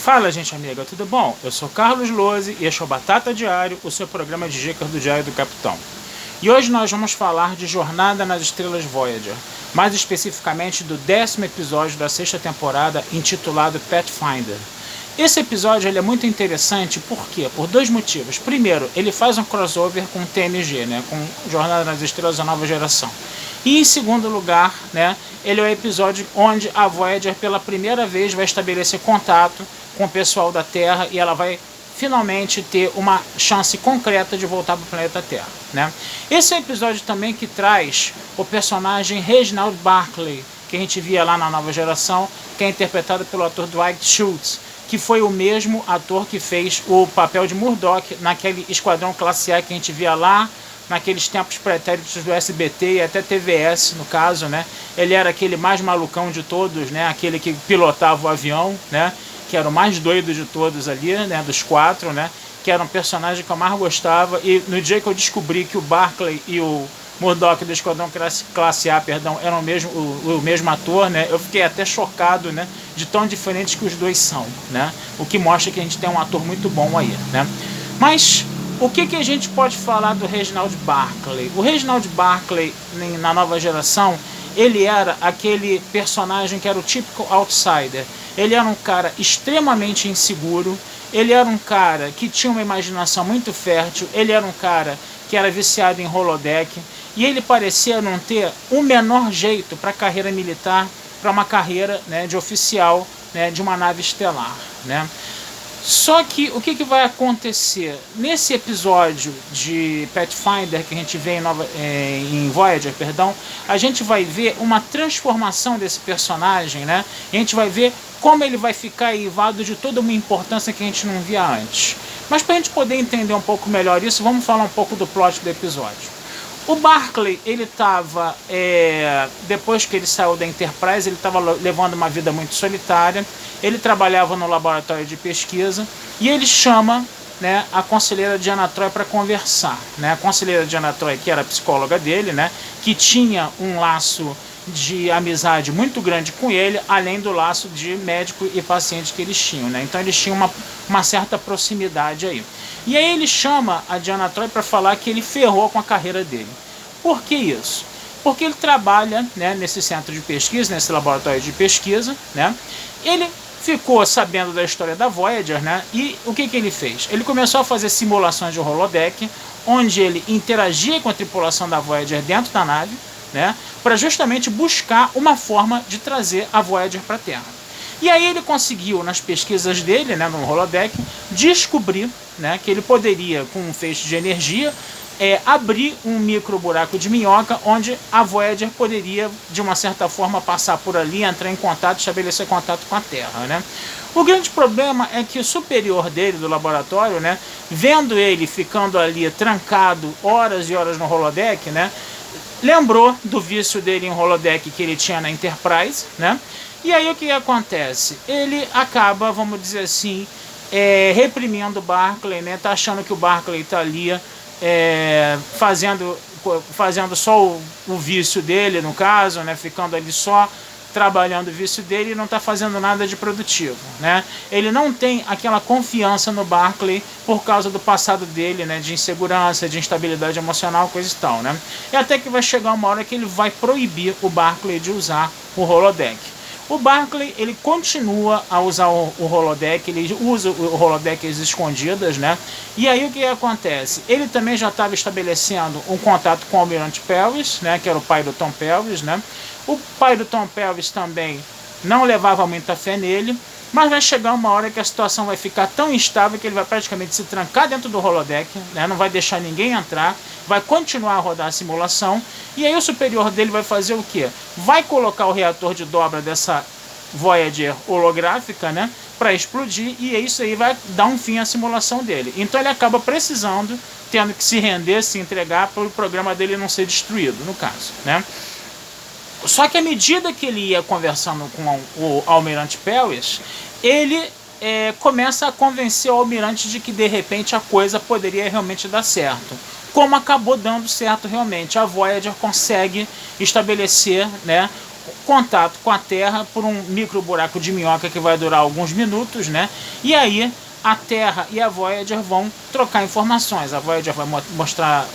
Fala, gente amiga, tudo bom? Eu sou Carlos Lose e este é o Batata Diário, o seu programa de dicas do Diário do Capitão. E hoje nós vamos falar de Jornada nas Estrelas Voyager, mais especificamente do 10º episódio da 6ª temporada, intitulado Pathfinder. Esse episódio ele é muito interessante, por quê? Por dois motivos. Primeiro, ele faz um crossover com o TNG, com Jornada nas Estrelas da Nova Geração. E em segundo lugar, ele é o episódio onde a Voyager pela primeira vez vai estabelecer contato com o pessoal da Terra e ela vai finalmente ter uma chance concreta de voltar para o planeta Terra. Esse é o episódio também que traz o personagem Reginald Barclay, que a gente via lá na Nova Geração, que é interpretado pelo ator Dwight Schultz, que foi o mesmo ator que fez o papel de Murdoch naquele Esquadrão Classe A que a gente via lá naqueles tempos pretéritos do SBT e até TVS, no caso, Ele era aquele mais malucão de todos, Aquele que pilotava o avião, Que era o mais doido de todos ali, Dos quatro, Que era um personagem que eu mais gostava. E no dia que eu descobri que o Barclay e o Murdoch do Esquadrão Classe A, eram o mesmo ator, Eu fiquei até chocado, De tão diferentes que os dois são, O que mostra que a gente tem um ator muito bom aí, Mas o que a gente pode falar do Reginald Barclay? O Reginald Barclay, na Nova Geração, ele era aquele personagem que era o típico outsider. Ele era um cara extremamente inseguro, ele era um cara que tinha uma imaginação muito fértil, ele era um cara que era viciado em holodeck, e ele parecia não ter o menor jeito para a carreira militar, para uma carreira de oficial de uma nave estelar. Só que o que vai acontecer? Nesse episódio de Pathfinder que a gente vê em Voyager, a gente vai ver uma transformação desse personagem, E a gente vai ver como ele vai ficar eivado de toda uma importância que a gente não via antes. Mas para a gente poder entender um pouco melhor isso, vamos falar um pouco do plot do episódio. O Barclay, ele estava, depois que ele saiu da Enterprise, ele estava levando uma vida muito solitária, ele trabalhava no laboratório de pesquisa, e ele chama a conselheira Deanna Troi para conversar. A conselheira Deanna Troi, que era a psicóloga dele, que tinha um laço de amizade muito grande com ele, além do laço de médico e paciente que eles tinham. Então eles tinham uma certa proximidade aí. E aí ele chama a Deanna Troi para falar que ele ferrou com a carreira dele. Por que isso? Porque ele trabalha nesse centro de pesquisa, nesse laboratório de pesquisa, Ele ficou sabendo da história da Voyager, E o que ele fez? Ele começou a fazer simulações de holodeck, onde ele interagia com a tripulação da Voyager dentro da nave, para justamente buscar uma forma de trazer a Voyager para a Terra. E aí ele conseguiu, nas pesquisas dele, no holodeck, descobrir que ele poderia, com um feixe de energia, abrir um micro buraco de minhoca, onde a Voyager poderia, de uma certa forma, passar por ali, entrar em contato, estabelecer contato com a Terra. O grande problema é que o superior dele, do laboratório, vendo ele ficando ali trancado horas e horas no holodeck, lembrou do vício dele em holodeck que ele tinha na Enterprise, E aí o que acontece? Ele acaba, vamos dizer assim, reprimindo o Barclay, Tá achando que o Barclay está ali fazendo só o vício dele, no caso, ficando ali só trabalhando o vício dele e não está fazendo nada de produtivo, Ele não tem aquela confiança no Barclay por causa do passado dele, de insegurança, de instabilidade emocional, coisa e tal, E até que vai chegar uma hora que ele vai proibir o Barclay de usar o holodeck. O Barclay, ele continua a usar o holodeck, ele usa o holodeck às escondidas, E aí o que acontece? Ele também já estava estabelecendo um contato com o Almirante Pelvis, que era o pai do Tom Pelvis, O pai do Tom Pelvis também não levava muita fé nele, mas vai chegar uma hora que a situação vai ficar tão instável que ele vai praticamente se trancar dentro do holodeck, Não vai deixar ninguém entrar, vai continuar a rodar a simulação, e aí o superior dele vai fazer o quê? Vai colocar o reator de dobra dessa Voyager holográfica, para explodir, e isso aí vai dar um fim à simulação dele. Então ele acaba precisando, tendo que se render, se entregar, para o programa dele não ser destruído, no caso, Só que à medida que ele ia conversando com o Almirante Pelvis, ele começa a convencer o Almirante de que de repente a coisa poderia realmente dar certo. Como acabou dando certo realmente. A Voyager consegue estabelecer contato com a Terra por um micro buraco de minhoca que vai durar alguns minutos, né? E aí a Terra e a Voyager vão trocar informações. A Voyager vai mostrar,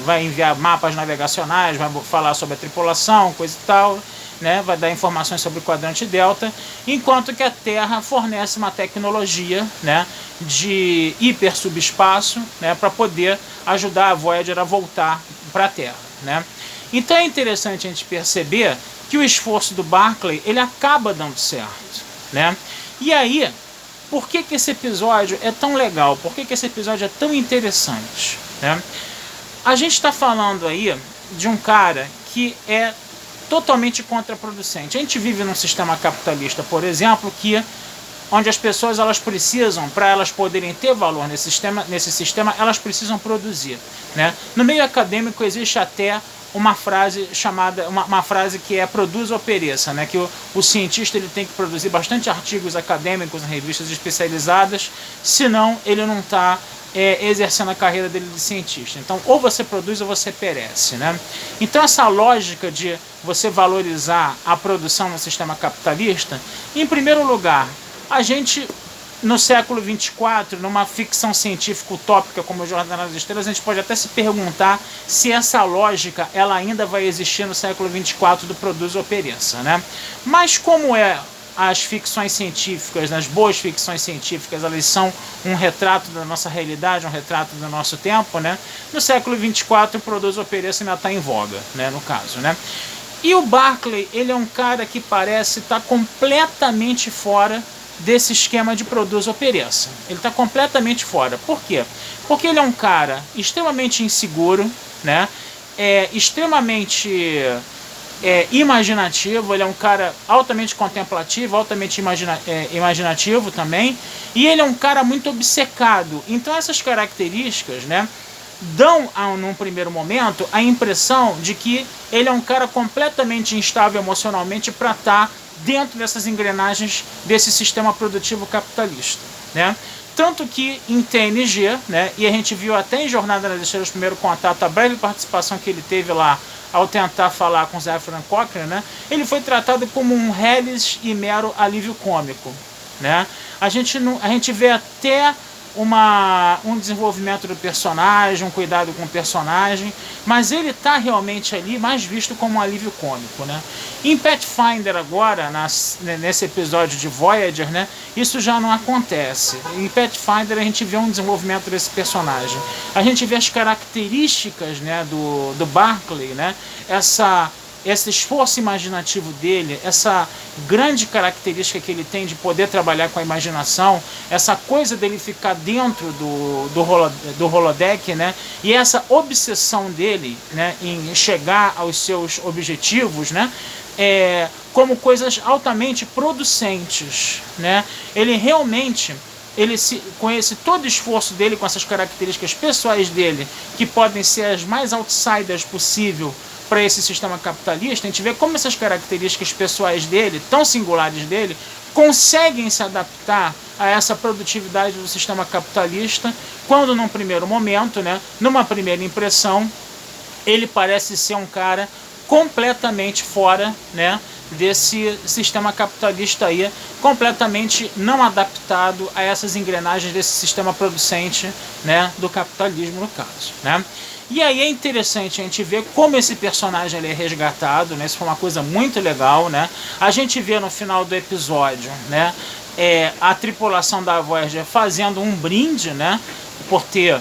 vai enviar mapas navegacionais, vai falar sobre a tripulação, coisa e tal, né? Vai dar informações sobre o quadrante Delta, enquanto que a Terra fornece uma tecnologia, né, de hipersubespaço, né, para poder ajudar a Voyager a voltar para a Terra, né? Então é interessante a gente perceber que o esforço do Barclay ele acaba dando certo, né? E aí, por que esse episódio é tão legal? Por que esse episódio é tão interessante, né? A gente está falando aí de um cara que é totalmente contraproducente. A gente vive num sistema capitalista, por exemplo, onde as pessoas elas precisam, para elas poderem ter valor nesse sistema, elas precisam produzir, né? No meio acadêmico existe até uma frase chamada, uma frase que é produza ou pereça, né? Que o cientista ele tem que produzir bastante artigos acadêmicos em revistas especializadas, senão ele não está exercendo a carreira dele de cientista. Então, ou você produz ou você perece, né? Então, essa lógica de você valorizar a produção no sistema capitalista, em primeiro lugar, a gente, no século 24, numa ficção científica utópica como Jornada nas Estrelas, a gente pode até se perguntar se essa lógica ela ainda vai existir no século 24 do produz ou pereça, né? Mas como as ficções científicas, as boas ficções científicas, elas são um retrato da nossa realidade, um retrato do nosso tempo, né? No século 24, o produz ou pereça ainda está em voga, né? No caso, né? E o Barclay, ele é um cara que parece estar completamente fora desse esquema de produz ou pereça. Ele está completamente fora. Por quê? Porque ele é um cara extremamente inseguro, né? Extremamente imaginativo, ele é um cara altamente contemplativo, altamente imaginativo também, e ele é um cara muito obcecado. Então essas características, né, dão, num primeiro momento, a impressão de que ele é um cara completamente instável emocionalmente para estar dentro dessas engrenagens desse sistema produtivo capitalista, né? Tanto que em TNG, né, e a gente viu até em Jornada nas Estrelas, o primeiro contato, a breve participação que ele teve lá ao tentar falar com Zefram Cochrane, né, ele foi tratado como um reles e mero alívio cômico, né? A gente vê até um desenvolvimento do personagem, um cuidado com o personagem, mas ele está realmente ali mais visto como um alívio cômico, né? Em Pathfinder agora, nesse episódio de Voyager, né, isso já não acontece. Em Pathfinder a gente vê um desenvolvimento desse personagem. A gente vê as características, né, do Barclay, né, esse esforço imaginativo dele, essa grande característica que ele tem de poder trabalhar com a imaginação, essa coisa dele ficar dentro do holodeck, né, e essa obsessão dele, né, em chegar aos seus objetivos, né, como coisas altamente producentes, né. Ele realmente, com todo o esforço dele, com essas características pessoais dele, que podem ser as mais outsiders possível para esse sistema capitalista, a gente vê como essas características pessoais dele, tão singulares dele, conseguem se adaptar a essa produtividade do sistema capitalista, quando num primeiro momento, né, numa primeira impressão, ele parece ser um cara completamente fora, né, desse sistema capitalista aí, completamente não adaptado a essas engrenagens desse sistema producente, né, do capitalismo no caso, né? E aí é interessante a gente ver como esse personagem ele é resgatado, né? Isso foi uma coisa muito legal, né? A gente vê no final do episódio, né, a tripulação da Voyager fazendo um brinde, né, por ter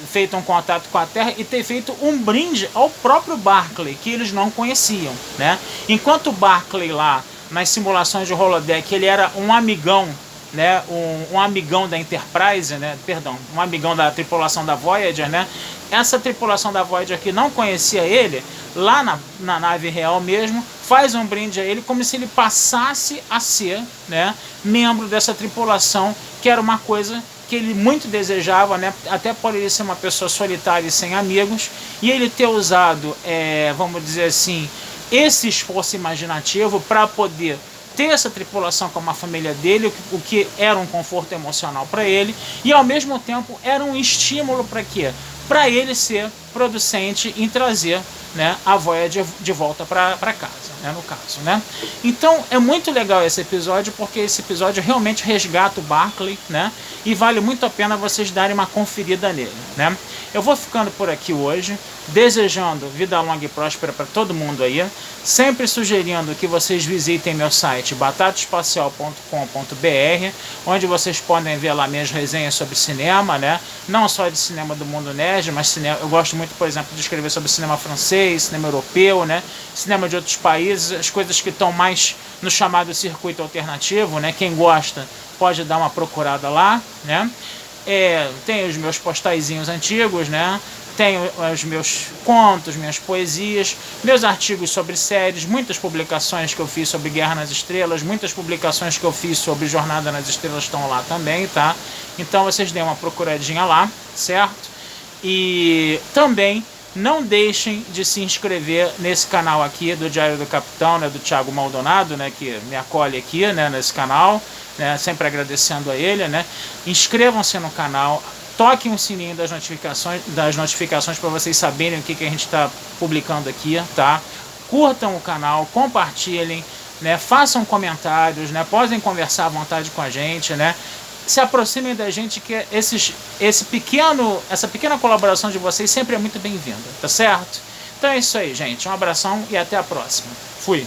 feito um contato com a Terra e ter feito um brinde ao próprio Barclay, que eles não conheciam, né? Enquanto o Barclay lá, nas simulações de holodeck, ele era um amigão, né, um amigão da Enterprise, né, perdão, um amigão da tripulação da Voyager, né, essa tripulação da Voyager que não conhecia ele, lá na nave real mesmo, faz um brinde a ele como se ele passasse a ser, né, membro dessa tripulação, que era uma coisa que ele muito desejava, né, até por ele ser uma pessoa solitária e sem amigos, e ele ter usado, vamos dizer assim, esse esforço imaginativo para poder ter essa tripulação como a família dele, o que era um conforto emocional para ele, e ao mesmo tempo era um estímulo para quê? Para ele ser producente em trazer, né, a Voyager de volta para casa, né, no caso, né? Então é muito legal esse episódio, porque esse episódio realmente resgata o Barclay, né? E vale muito a pena vocês darem uma conferida nele, né? Eu vou ficando por aqui hoje, desejando vida longa e próspera para todo mundo aí, sempre sugerindo que vocês visitem meu site batataespacial.com.br, onde vocês podem ver lá minhas resenhas sobre cinema, né? Não só de cinema do mundo nerd, mas cinema, eu gosto muito, por exemplo, de escrever sobre cinema francês, cinema europeu, né? Cinema de outros países, as coisas que estão mais no chamado circuito alternativo, né? Quem gosta pode dar uma procurada lá, né? Tem os meus postaizinhos antigos, né? Tenho os meus contos, minhas poesias, meus artigos sobre séries, muitas publicações que eu fiz sobre Guerra nas Estrelas, muitas publicações que eu fiz sobre Jornada nas Estrelas estão lá também, tá? Então vocês deem uma procuradinha lá, certo? E também não deixem de se inscrever nesse canal aqui do Diário do Capitão, né, do Thiago Maldonado, né, que me acolhe aqui, né, nesse canal, né, sempre agradecendo a ele, né? Inscrevam-se no canal, toquem o sininho das notificações para vocês saberem o que a gente está publicando aqui, tá? Curtam o canal, compartilhem, né? Façam comentários, né? Podem conversar à vontade com a gente, né? Se aproximem da gente, que essa pequena colaboração de vocês sempre é muito bem-vinda, tá certo? Então é isso aí, gente. Um abração e até a próxima. Fui!